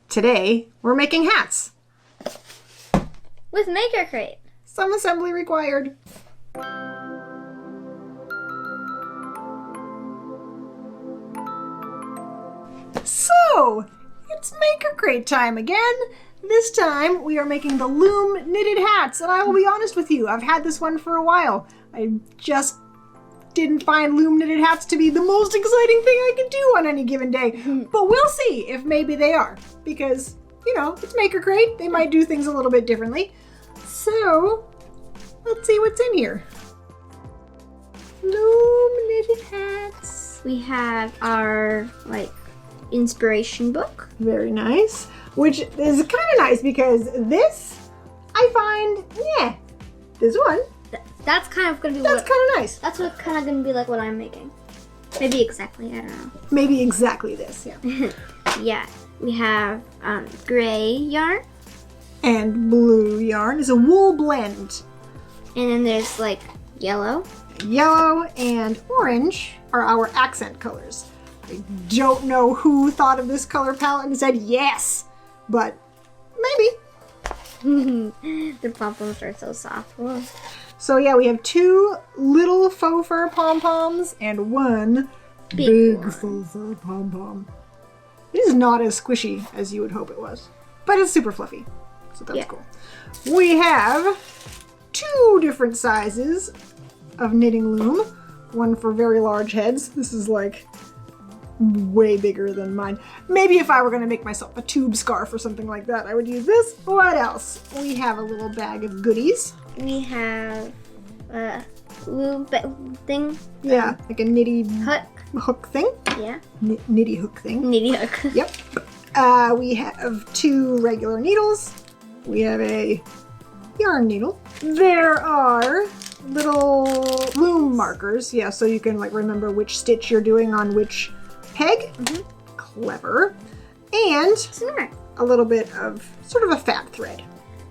Today, we're making hats. With makercrate. Some assembly required. So, it's makercrate time again. This time, we are making the Loom knitted hats, and I will be honest with you, I've had this one for a while. I just didn't find Loom knitted hats to be the most exciting thing I could do on any given day. But we'll see if maybe they are, because, you know, it's makercrate. They might do things a little bit differently. So, let's see what's in here. Loom knitted hats. We have our, inspiration book. Very nice. Which is kind of nice because this, I find, this one. That's kind of going to be That's kind of nice. That's what kind of going to be like what I'm making. Maybe exactly, I don't know. Maybe exactly this, yeah. Yeah, we have gray yarn. And blue yarn is a wool blend. And then there's yellow. Yellow and orange are our accent colors. I don't know who thought of this color palette and said yes, but maybe. The pom-poms are so soft. Whoa. So yeah, we have 2 little faux fur pom-poms and 1 big faux fur pom-pom. It is not as squishy as you would hope it was, but it's super fluffy, so that's cool. We have 2 different sizes of knitting loom. One for very large heads. This is way bigger than mine. Maybe if I were going to make myself a tube scarf or something like that, I would use this. What else? We have a little bag of goodies. We have a loom thing. Yeah, like a nitty hook thing. Yeah. Nitty hook thing. Nitty hook. Yep. We have 2 regular needles. We have a yarn needle. There are little loom markers. Yeah, so you can remember which stitch you're doing on which peg. Clever. And a little bit of sort of a fat thread.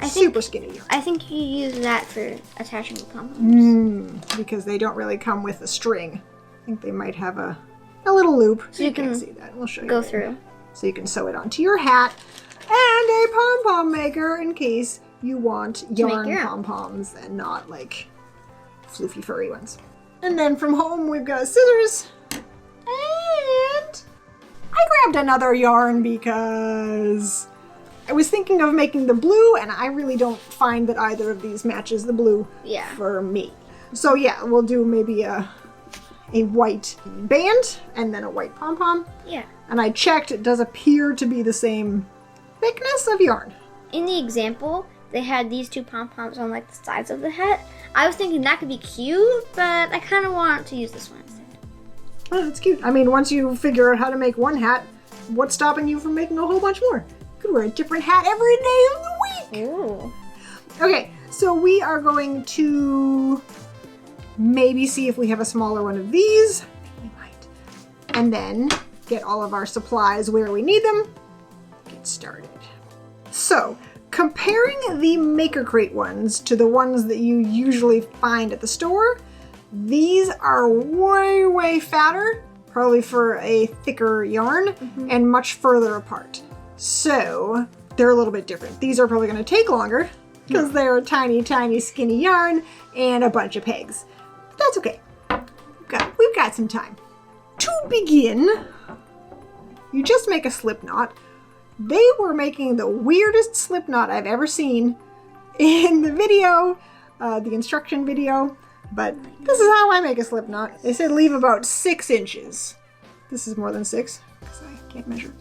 Super skinny yarn. I think you use that for attaching the pom-poms. Because they don't really come with a string. I think they might have a little loop. So you can see that. We'll show you. Go through. So you can sew it onto your hat. And a pom-pom maker in case you want yarn pom-poms and not floofy furry ones. And then from home we've got scissors. And I grabbed another yarn because I was thinking of making the blue, and I really don't find that either of these matches the blue for me. So yeah, we'll do maybe a white band and then a white pom-pom. Yeah. And I checked, it does appear to be the same thickness of yarn. In the example, they had these 2 pom-poms on the sides of the hat. I was thinking that could be cute, but I kind of want to use this one instead. Oh, that's cute. I mean, once you figure out how to make one hat, what's stopping you from making a whole bunch more? You could wear a different hat every day of the week. Ooh. Okay, so we are going to maybe see if we have a smaller one of these. We might. And then get all of our supplies where we need them. Get started. So, comparing the makercrate ones to the ones that you usually find at the store, these are way fatter, probably for a thicker yarn, and much further apart. So, they're a little bit different. These are probably going to take longer because they're tiny skinny yarn and a bunch of pegs. But that's okay. We've got some time. To begin, you just make a slip knot. They were making the weirdest slip knot I've ever seen in the video, the instruction video, but this is how I make a slip knot. They said leave about 6 inches. This is more than 6, because I can't measure.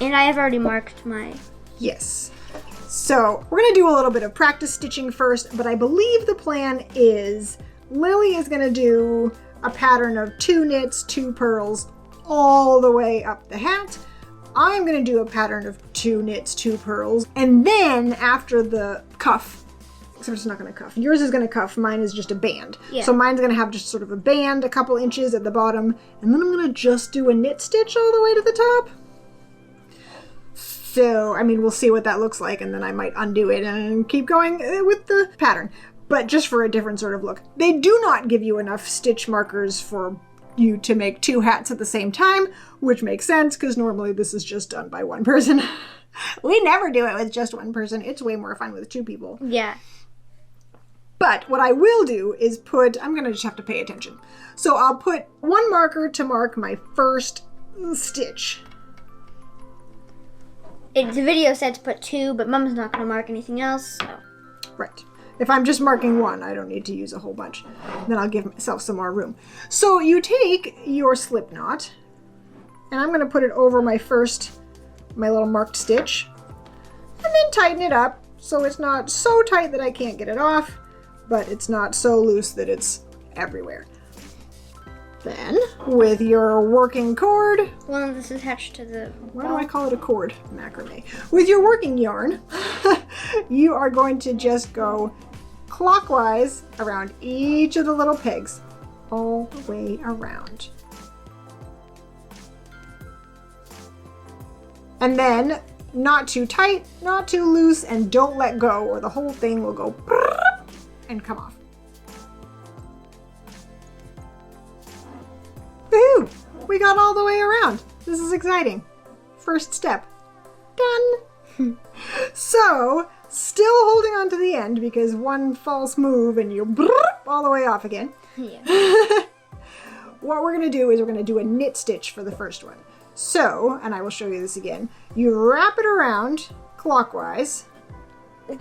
And I have already marked my... Yes. So we're going to do a little bit of practice stitching first, but I believe the plan is Lily is going to do a pattern of 2 knits, 2 purls all the way up the hat. I'm going to do a pattern of 2 knits, 2 purls, and then after the cuff, except it's not going to cuff. Yours is going to cuff, mine is just a band. Yeah. So mine's going to have just sort of a band, a couple inches at the bottom, and then I'm going to just do a knit stitch all the way to the top. So, I mean, we'll see what that looks like, and then I might undo it and keep going with the pattern. But just for a different sort of look. They do not give you enough stitch markers for you to make 2 hats at the same time, which makes sense because normally this is just done by 1 person. We never do it with just 1 person. It's way more fun with 2 people. Yeah. But what I will do is I'm going to just have to pay attention. So I'll put 1 marker to mark my first stitch. The video said to put 2, but Mom's not going to mark anything else, so. Right. If I'm just marking 1, I don't need to use a whole bunch. Then I'll give myself some more room. So you take your slip knot, and I'm going to put it over my little marked stitch, and then tighten it up so it's not so tight that I can't get it off, but it's not so loose that it's everywhere. Then, with your working cord... Well, this is attached to the... Why do I call it a cord? Macrame. With your working yarn, you are going to just go clockwise around each of the little pegs, all the way around. And then, not too tight, not too loose, and don't let go or the whole thing will go and come off. Woohoo! We got all the way around. This is exciting. First step. Done! So, still holding on to the end because 1 false move and you're all the way off again. Yeah. What we're going to do is we're going to do a knit stitch for the first one. So, and I will show you this again, you wrap it around clockwise.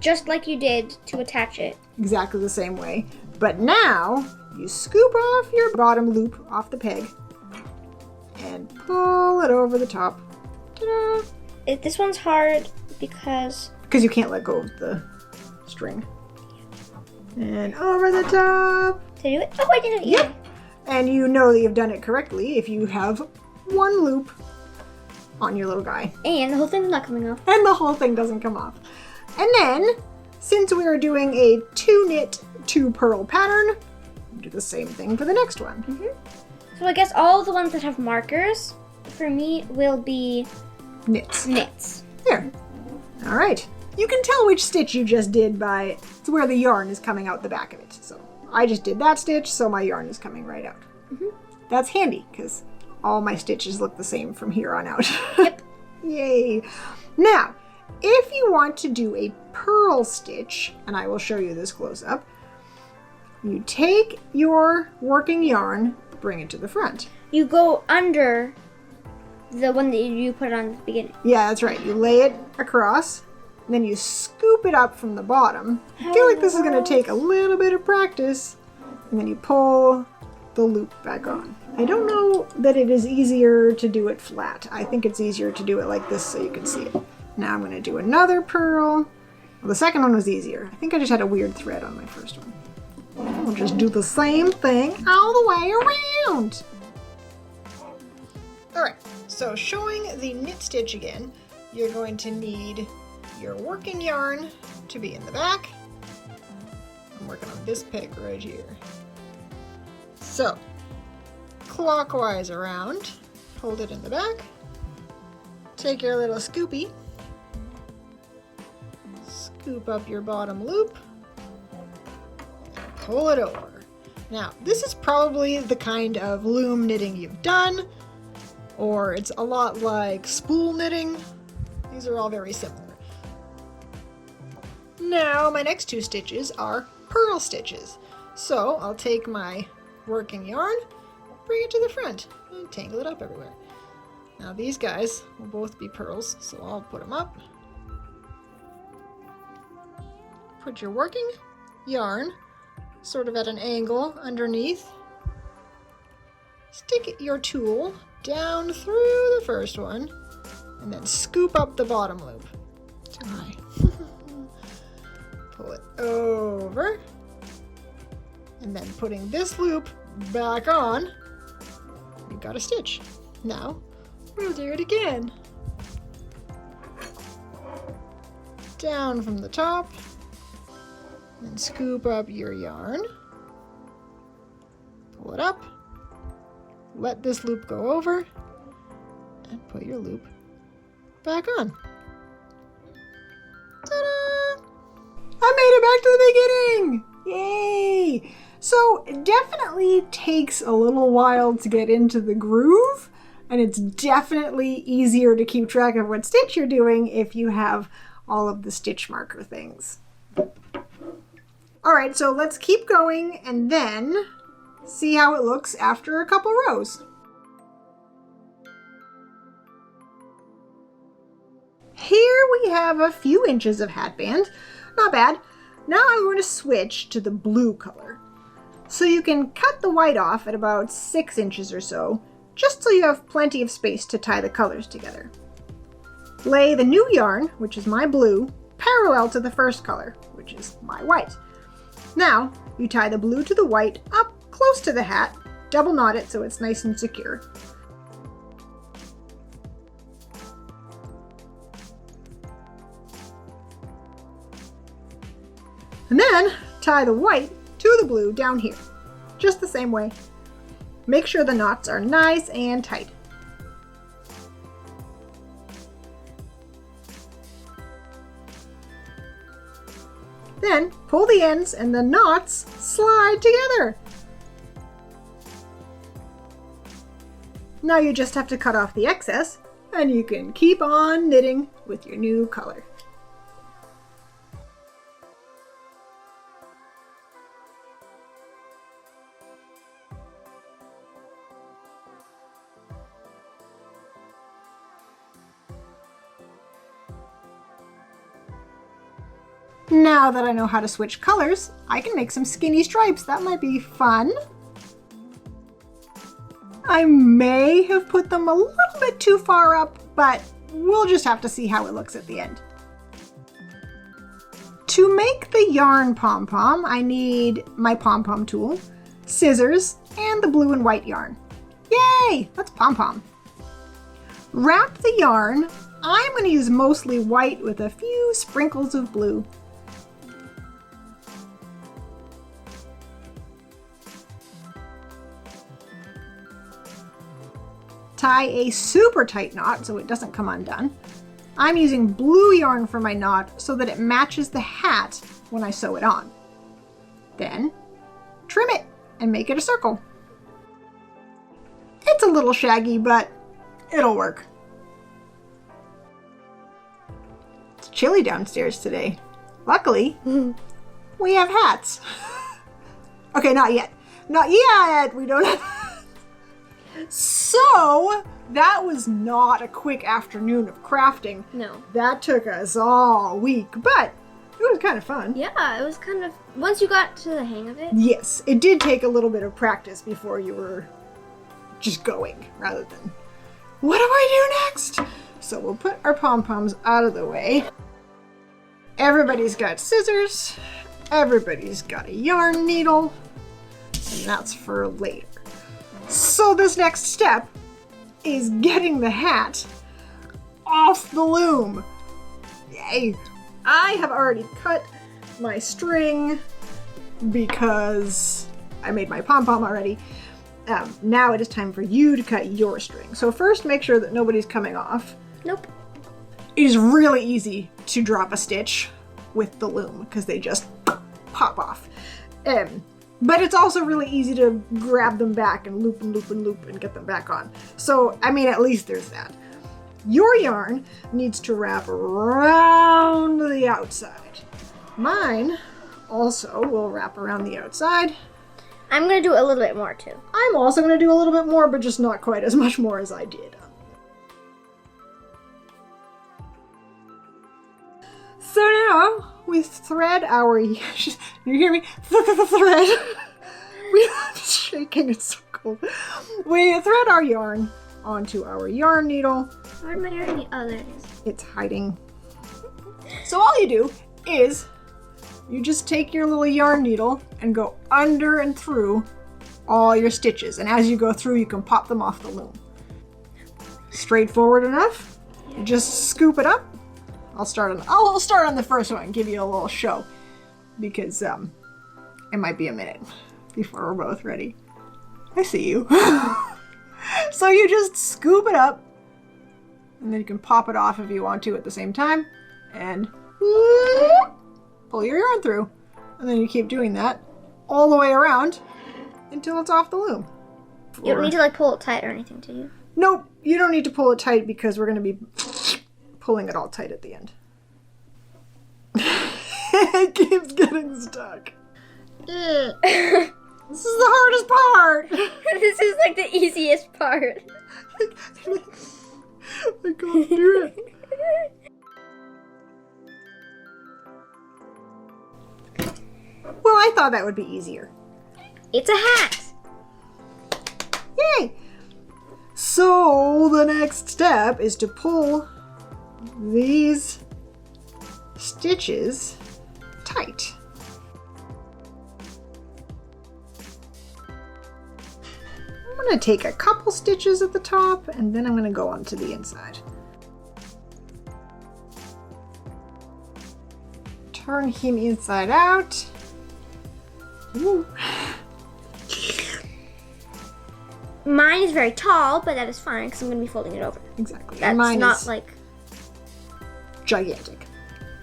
Just like you did to attach it. Exactly the same way. But now, you scoop off your bottom loop off the peg and pull it over the top. Ta-da! This one's hard because you can't let go of the string. And over the top. Did I do it? Oh, I did it. Yeah. Yep. And you know that you've done it correctly if you have 1 loop on your little guy. And the whole thing's not coming off. And the whole thing doesn't come off. And then, since we are doing a 2 knit, 2 purl pattern, do the same thing for the next one. Mm-hmm. So I guess all the ones that have markers, for me, will be knits. There. All right. You can tell which stitch you just did by where the yarn is coming out the back of it. So I just did that stitch, so my yarn is coming right out. Mm-hmm. That's handy, because all my stitches look the same from here on out. Yep. Yay. Now, if you want to do a purl stitch, and I will show you this close up, you take your working yarn, bring it to the front. You go under the one that you put on at the beginning. Yeah, that's right. You lay it across, and then you scoop it up from the bottom. I feel like this is going to take a little bit of practice, and then you pull the loop back on. I don't know that it is easier to do it flat. I think it's easier to do it like this so you can see it. Now I'm going to do another purl. Well, the second one was easier. I think I just had a weird thread on my first one. We'll just do the same thing all the way around. Alright, so showing the knit stitch again, you're going to need your working yarn to be in the back. I'm working on this peg right here. So, clockwise around, hold it in the back, take your little scoopy, scoop up your bottom loop, and pull it over. Now, this is probably the kind of loom knitting you've done, or it's a lot like spool knitting. These are all very similar. Now, my next 2 stitches are purl stitches. So, I'll take my working yarn, bring it to the front, and tangle it up everywhere. Now, these guys will both be purls, so I'll put them up. Put your working yarn sort of at an angle underneath. Stick your tool down through the first one, and then scoop up the bottom loop. Too high. Pull it over, and then putting this loop back on, you've got a stitch. Now, we'll do it again. Down from the top, and scoop up your yarn. Pull it up. Let this loop go over, and put your loop back on. Ta-da! I made it back to the beginning! Yay! So it definitely takes a little while to get into the groove, and it's definitely easier to keep track of what stitch you're doing if you have all of the stitch marker things. All right, so let's keep going and then see how it looks after a couple rows. Here we have a few inches of hatband. Not bad. Now I'm going to switch to the blue color. So you can cut the white off at about 6 inches or so, just so you have plenty of space to tie the colors together. Lay the new yarn, which is my blue, parallel to the first color, which is my white. Now, you tie the blue to the white up close to the hat, double knot it so it's nice and secure. And then tie the white to the blue down here, just the same way. Make sure the knots are nice and tight. Then pull the ends and the knots slide together. Now you just have to cut off the excess and you can keep on knitting with your new color. Now that I know how to switch colors, I can make some skinny stripes. That might be fun. I may have put them a little bit too far up, but we'll just have to see how it looks at the end. To make the yarn pom-pom, I need my pom-pom tool, scissors, and the blue and white yarn. Yay! That's pom-pom. Wrap the yarn. I'm going to use mostly white with a few sprinkles of blue. Tie a super tight knot so it doesn't come undone. I'm using blue yarn for my knot so that it matches the hat when I sew it on. Then trim it and make it a circle. It's a little shaggy, but it'll work. It's chilly downstairs today. Luckily, we have hats. Okay, not yet. Not yet! We don't have So, that was not a quick afternoon of crafting. No. That took us all week, but it was kind of fun. Yeah, it was kind of, once you got to the hang of it. Yes, it did take a little bit of practice before you were just going, rather than, what do I do next? So we'll put our pom-poms out of the way. Everybody's got scissors. Everybody's got a yarn needle. And that's for later. So this next step is getting the hat off the loom. Yay! I have already cut my string because I made my pom-pom already. Now it is time for you to cut your string. So first make sure that nobody's coming off. Nope. It is really easy to drop a stitch with the loom because they just pop off. But it's also really easy to grab them back and loop and loop and loop and get them back on. So, I mean, at least there's that. Your yarn needs to wrap around the outside. Mine also will wrap around the outside. I'm going to do a little bit more too. I'm also going to do a little bit more, but just not quite as much more as I did. So now we thread our, you hear me? Thread. I'm shaking, it's so cold. We thread our yarn onto our yarn needle. Where'd my yarn needle? Oh, there it is. It's hiding. So all you do is you just take your little yarn needle and go under and through all your stitches. And as you go through, you can pop them off the loom. Straightforward enough. You just scoop it up. I'll start on the first one and give you a little show because it might be a minute before we're both ready. I see you. So you just scoop it up and then you can pop it off if you want to at the same time and pull your yarn through. And then you keep doing that all the way around until it's off the loom. You don't need to like pull it tight or anything, do you? Nope, you don't need to pull it tight because we're going to be pulling it all tight at the end. It keeps getting stuck. This is the hardest part. This is like the easiest part. I can't do it. Well, I thought that would be easier. It's a hat. Yay! So the next step is to pull these stitches tight. I'm going to take a couple stitches at the top and then I'm going to go onto the inside. Turn him inside out. Ooh. Mine is very tall, but that is fine because I'm going to be folding it over. Exactly. That's Mine not is like gigantic.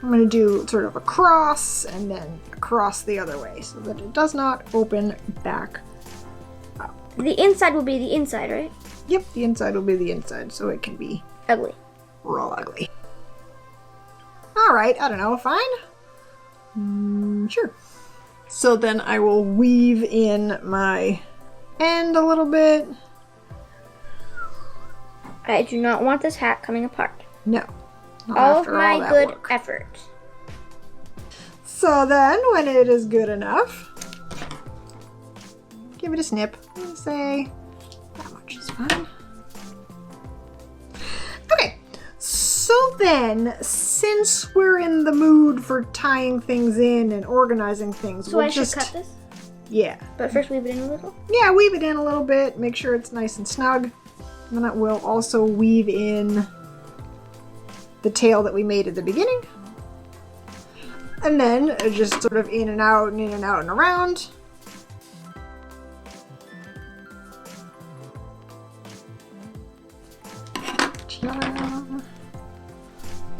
I'm going to do sort of a cross and then across the other way so that it does not open back up. the inside will be the inside, right? Yep, the inside will be the inside, so it can be Ugly. real ugly. Alright, I don't know, fine? Sure. So then I will weave in my end a little bit. I do not want this hat coming apart. No. Not All of after my that good work. effort. So then, when it is good enough, give it a snip. And say, that much is fine. Okay, so then, since we're in the mood for tying things in and organizing things, So we'll I should just... cut this? Yeah. But first weave it in a little? Yeah, weave it in a little bit, make sure it's nice and snug. And then we'll also weave in the tail that we made at the beginning. And then just sort of in and out and in and out and around. Ta-da.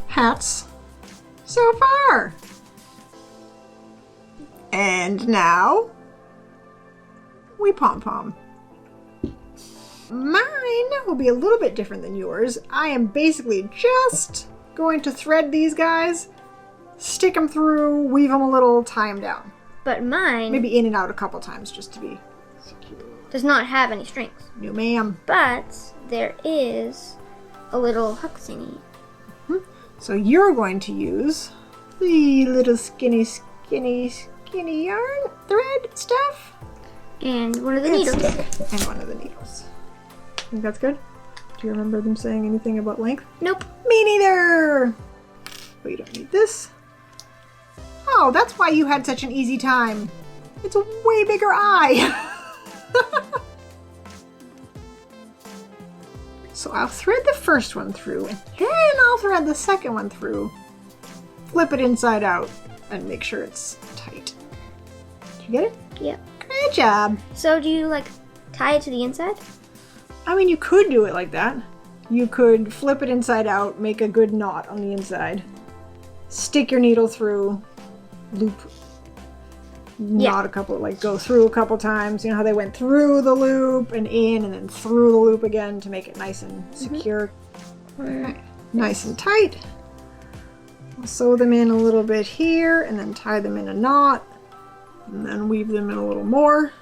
Hats so far. And now we pom-pom. Mine will be a little bit different than yours. I am basically just going to thread these guys, stick them through, weave them a little, tie them down. But mine Maybe in and out a couple times just to be secure. does not have any strings. No ma'am. But there is a little hook thingy. So you're going to use the little skinny yarn thread stuff. And one of the needles. And one of the needles. Think that's good? Do you remember them saying anything about length? Nope. Me neither! But you don't need this. Oh, that's why you had such an easy time. It's a way bigger eye. So I'll thread the first one through, and then I'll thread the second one through. Flip it inside out, and make sure it's tight. Did you get it? Yep. Good job. So do you like tie it to the inside? I mean, you could do it like that. You could flip it inside out, make a good knot on the inside, stick your needle through, loop, knot a couple, like go through a couple times. You know how they went through the loop and in and then through the loop again to make it nice and secure. Okay. Nice and tight. I'll sew them in a little bit here and then tie them in a knot and then weave them in a little more.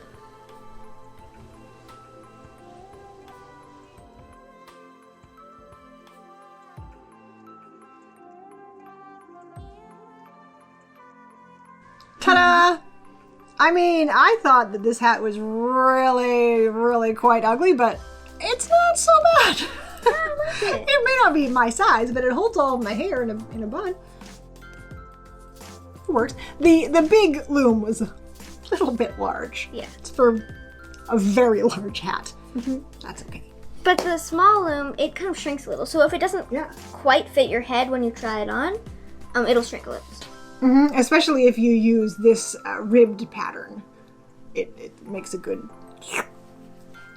Ta-da! I mean, I thought that this hat was really, really quite ugly, but it's not so bad. I like it. It may not be my size, but it holds all of my hair in a bun. It works. The big loom was a little bit large. Yeah. It's for a very large hat. That's okay. But the small loom, it kind of shrinks a little. So if it doesn't quite fit your head when you try it on, it'll shrink a little. Especially if you use this ribbed pattern. It makes a good,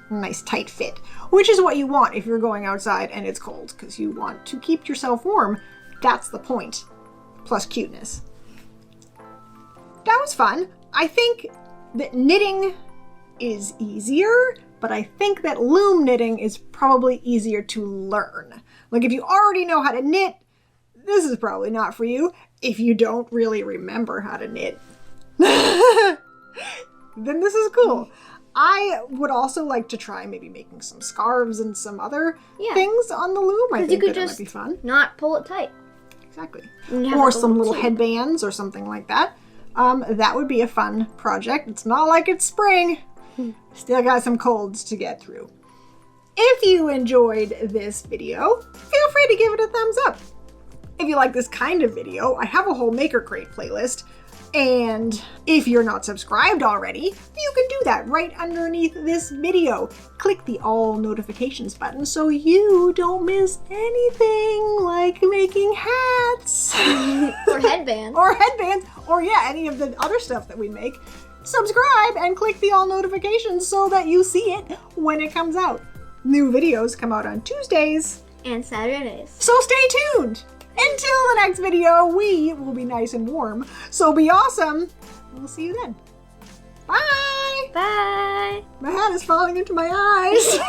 nice tight fit. Which is what you want if you're going outside and it's cold, because you want to keep yourself warm. That's the point. Plus cuteness. That was fun. I think that knitting is easier, but I think that loom knitting is probably easier to learn. Like if you already know how to knit, this is probably not for you. If you don't really remember how to knit, then this is cool. I would also like to try maybe making some scarves and some other things on the loom. I think that might be fun. Not pull it tight. Exactly. Or some little headbands or something like that. That would be a fun project. It's not like it's spring. Still got some colds to get through. If you enjoyed this video, feel free to give it a thumbs up. If you like this kind of video, I have a whole Maker Crate playlist. And if you're not subscribed already, you can do that right underneath this video. Click the all notifications button so you don't miss anything like making hats. Or headbands. Or any of the other stuff that we make. Subscribe and click the all notifications so that you see it when it comes out. New videos come out on Tuesdays and Saturdays. So stay tuned. Until the next video, we will be nice and warm. So be awesome. We'll see you then. Bye. Bye. My hat is falling into my eyes.